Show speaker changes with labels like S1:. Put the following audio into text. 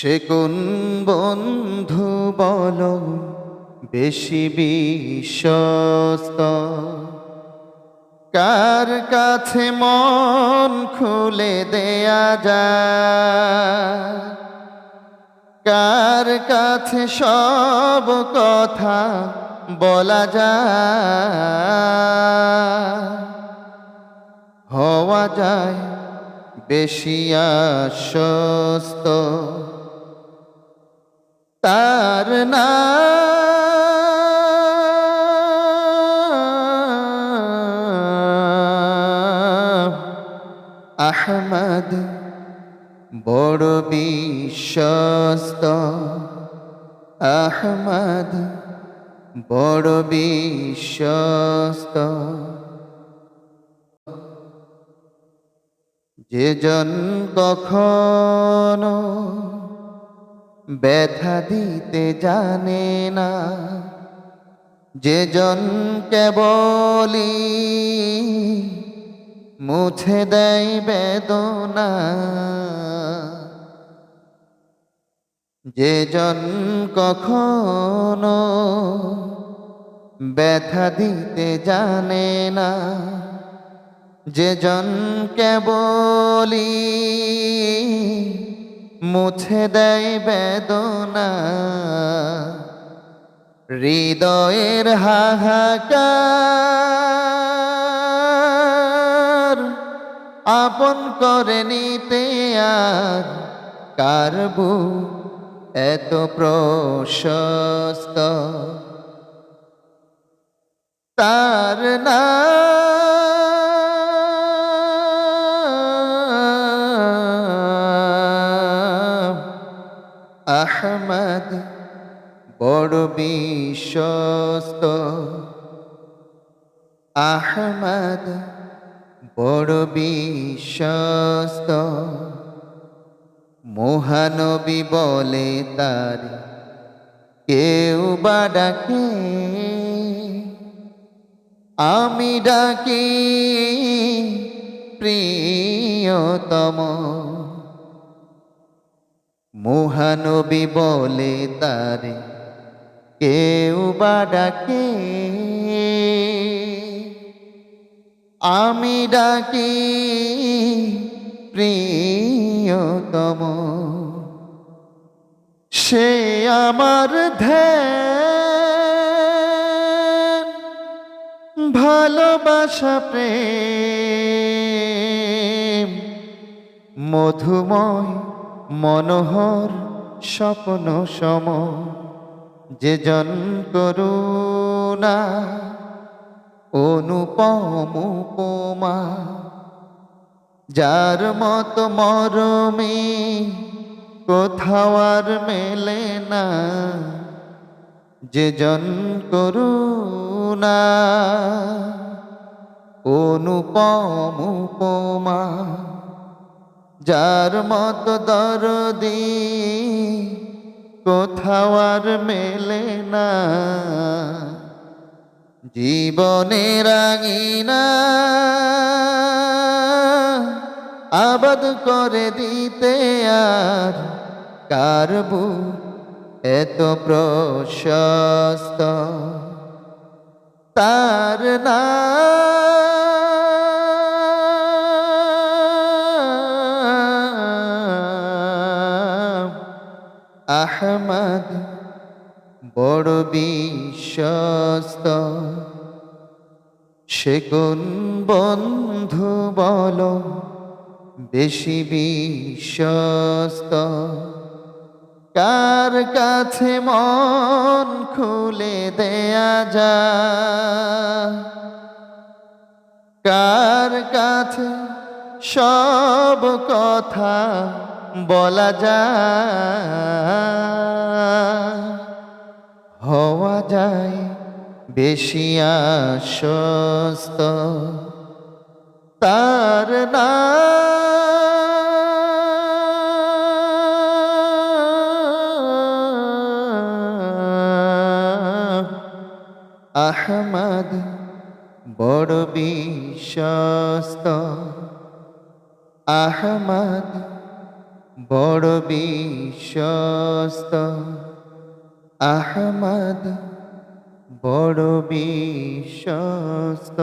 S1: সে কোন বন্ধু বলো বেশি বিশ্বস্ত, কার কাছে মন খুলে দেয়া যায়, কার কাছে সব কথা বলা যায়, হওয়া যায় বেশি আশ্বস্ত, তার নাম আহমদ, বড় বিশ্বস্ত। আহমদ বড় বিশ্বস্ত। যে জন কখনো ব্যথা দিতে জানে না, যে জন কেবলই মুছে দেয় বেদনা, যে জন কখনো ব্যথা দিতে জানে না, যে জন কেবলই মুছে দেয় বেদনা, হৃদয়ের হাহাকার আপন করে নিতে আর কার বুক এত প্রশস্ত, তার নাম আহমদ, বড় বিশ্বস্ত। আহমদ বড় বিশ্বস্ত। মহানবী বলে তার কেউ বা ডাকে, আমি ডাকি প্রিয়তম। মহানবী বলে তার কেউ বা ডাকে, আমি ডাকি প্রিয়তম। সে আমার ধ্যান, ভালোবাসা, প্রেম, মধুময় মনোহর স্বপ্ন সম। যে জন করুণা অনুপম উপমা, যার মত মরমে কোথাও আর মেলে না। যে জন করুণা অনুপম উপমা, যার মত দরদি কোথাও আর মেলে না। জীবনের আঙিনা আবাদ করে দিতে আর কার বুক এত প্রশস্ত, তার নাম আহমদ, বড় বিশ্বস্ত। সে কোন বন্ধু বলো বেশি বিশ্বস্ত, কার কাছে মন খুলে দেয়া যায়, কার কাছে সব কথা বলা যায়, হওয়া যায় বেশি আশ্বস্ত, তার নাম আহমদ, বড় বিশ্বস্ত। আহমদ বড় বিশ্বস্ত, আহমদ বড় বিশ্বস্ত।